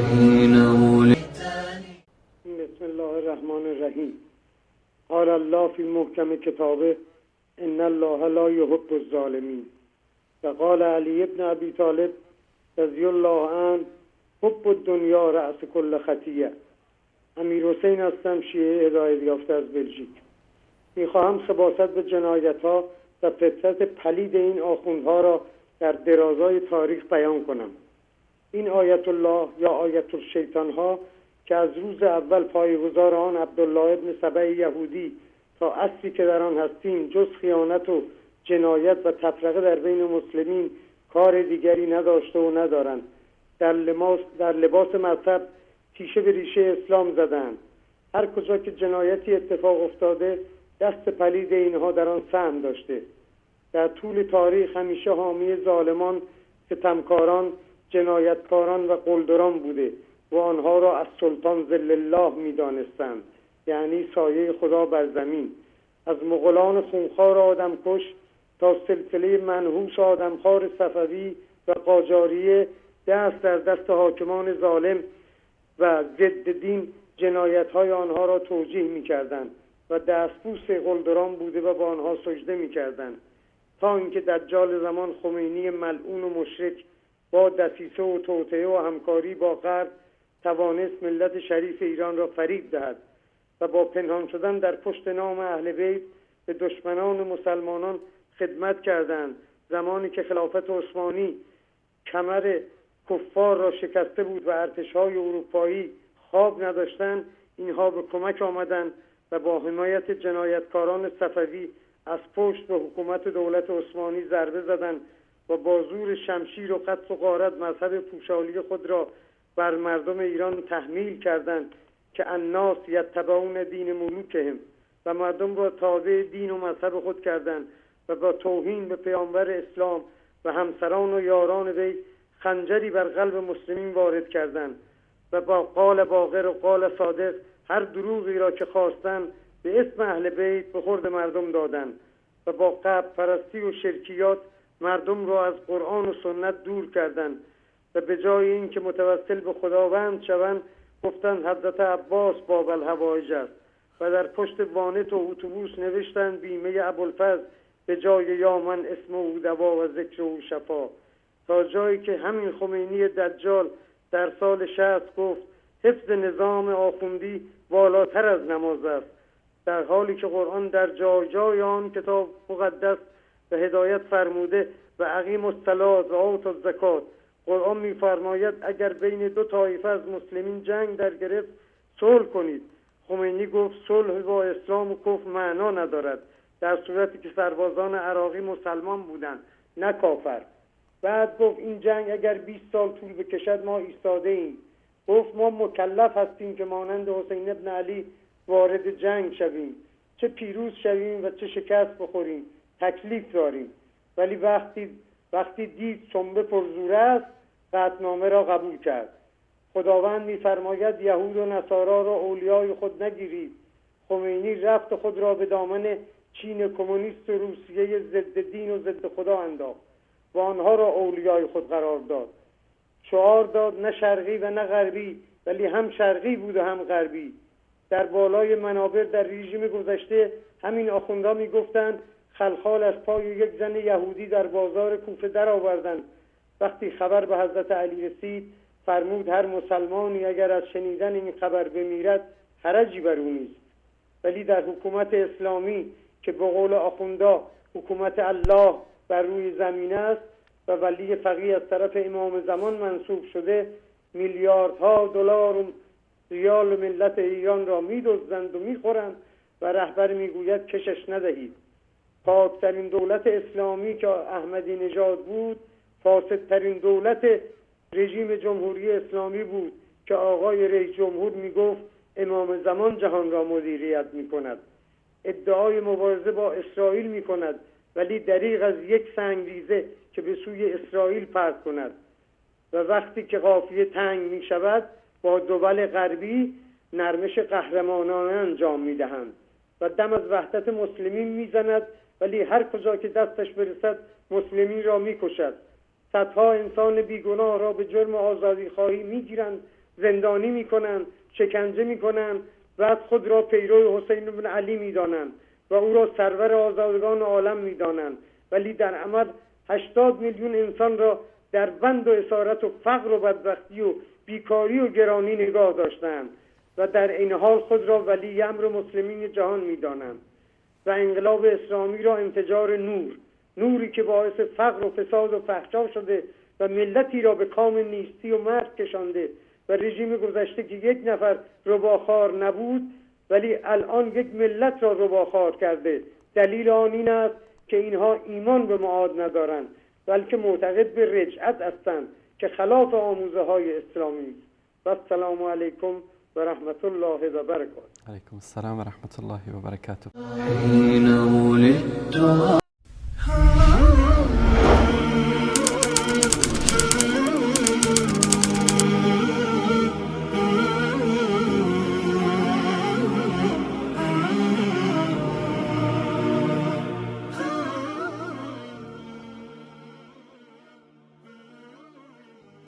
بسم الله الرحمن الرحیم. قال الله فی محکم کتابه ان الله لا یحب الظالمین. و قال علی ابن ابی طالب رضی الله عنه حب الدنیا رأس کل خطیه. امیر حسین هستم، شیعه هدایت یافته از بلژیک. میخواهم خباثت به جنایت‌ها و فطرت پلید این آخوندها را در درازای تاریخ بیان کنم. این آیت الله یا آیت الشیطان ها که از روز اول پایه‌گذار آن عبدالله ابن سبع یهودی تا عصری که در آن هستیم جز خیانت و جنایت و تفرقه در بین مسلمین کار دیگری نداشته و ندارند. در لباس مذهب تیشه به ریشه اسلام زدند. هر کجا که جنایتی اتفاق افتاده دست پلید اینها در آن سهم داشته. در طول تاریخ همیشه حامی ظالمان، ستمکاران، جنایتکاران و قلدران بوده و آنها را از سلطان ذل الله می دانستند، یعنی سایه خدا بر زمین. از مغولان خونخوار آدمکش تا سلسله منحوس آدمخوار صفوی و قاجاریه دست در دست حاکمان ظالم و ضد دین جنایت‌های آنها را توجیه می‌کردند و دستبوس قلدران بوده و با آنها سجده می‌کردند تا اینکه دجال زمان خمینی ملعون و مشرک با دسیسه و توطئه و همکاری با غرب توانست ملت شریف ایران را فریب دهد و با پنهان شدن در پشت نام اهل بیت به دشمنان مسلمانان خدمت کردند. زمانی که خلافت عثمانی کمر کفار را شکسته بود و ارتش‌های اروپایی خواب نداشتند، اینها به کمک آمدند و با حمایت جنایتکاران صفوی از پشت به حکومت دولت عثمانی ضربه زدند و با زور شمشیر و قتل و غارت مذهب پوشالی خود را بر مردم ایران تحمیل کردند که الناس یتبعون دین ملوکهم، و مردم را تابع دین و مذهب خود کردند و با توهین به پیامبر اسلام و همسران و یاران وی خنجری بر قلب مسلمین وارد کردند و با قال باقر و قال صادق هر دروغی را که خواستند به اسم اهل بیت به خورد مردم دادند و با قبر پرستی و شرکیات مردم را از قرآن و سنت دور کردند و به جای این که متوسل به خداوند شوند گفتند حضرت عباس باب الحوائج است و در پشت وانت و اتوبوس نوشتند بیمه ابوالفضل به جای یامن اسم او دوا و ذکر او شفا، تا جایی که همین خمینی دجال در سال 60 گفت حفظ نظام آخوندی والاتر از نماز است، در حالی که قرآن در جای جای آن کتاب مقدس و هدایت فرموده و اقیم الصلاة و آتوا الزکات. قرآن می‌فرماید اگر بین دو طایفه از مسلمین جنگ در گرفت صلح کنید. خمینی گفت صلح با اسلام و کفر معنا ندارد، در صورتی که سربازان عراقی مسلمان بودند نه کافر. بعد گفت این جنگ اگر 20 سال طول بکشد ما ایستاده ایم. گفت ما مکلف هستیم که مانند حسین ابن علی وارد جنگ شویم، چه پیروز شویم و چه شکست بخوریم، تکلیف داریم. ولی وقتی دید سنبه پرزوره است قطعنامه را قبول کرد. خداوند می‌فرماید یهود و نصارا را اولیای خود نگیرید. خمینی رفت خود را به دامن چین کمونیست و روسیه ضد دین و ضد خدا انداخت و آنها را اولیای خود قرار داد. شعار داد نه شرقی و نه غربی، ولی هم شرقی بود و هم غربی. در بالای منابر در رژیم گذشته همین آخوندها میگفتند خلخال از پای یک زن یهودی در بازار کوفه در آوردند. وقتی خبر به حضرت علی رسید فرمود هر مسلمانی اگر از شنیدن این خبر بمیرد حرجی بر او نیست. ولی در حکومت اسلامی که به قول آخوندا حکومت الله بر روی زمین است و ولی فقیه از طرف امام زمان منصوب شده، میلیاردها دلار و ریال ملت ایران را می‌دزدند و می‌خورند و رهبر میگوید کشش ندهید. پاکترین دولت اسلامی که احمدی نژاد بود فاسدترین دولت رژیم جمهوری اسلامی بود که آقای رئیس جمهور میگفت امام زمان جهان را مدیریت میکند. ادعای مبارزه با اسرائیل میکند ولی دریغ از یک سنگریزه که به سوی اسرائیل پرت کند و وقتی که قافیه تنگ میشود با دول غربی نرمش قهرمانانه انجام میدهند و دم از وحدت مسلمین میزند ولی هر کجا که دستش برسد مسلمین را میکشد. صدها انسان بیگناه را به جرم آزادی خواهی میگیرند زندانی میکنند، شکنجه میکنند، بعد خود را پیرو حسین بن علی میدانند و او را سرور آزادگان عالم میدانند، ولی در عمل 80 میلیون انسان را در بند و اسارت و فقر و بدبختی و بیکاری و گرانی نگاه داشتند و در این حال خود را ولی امر مسلمین جهان میدانند و انقلاب اسلامی را انفجار نوری که باعث فقر و فساد و فحشا شده و ملتی را به کام نیستی و مرگ کشانده و رژیم گذشته که یک نفر رباخوار نبود ولی الان یک ملت را رباخوار کرده. دلیل آن این است که اینها ایمان به معاد ندارند بلکه معتقد به رجعت هستند که خلاف آموزه های اسلامی است. و السلام علیکم و رحمت الله و برکاته. علیکم السلام و رحمت الله و برکاته.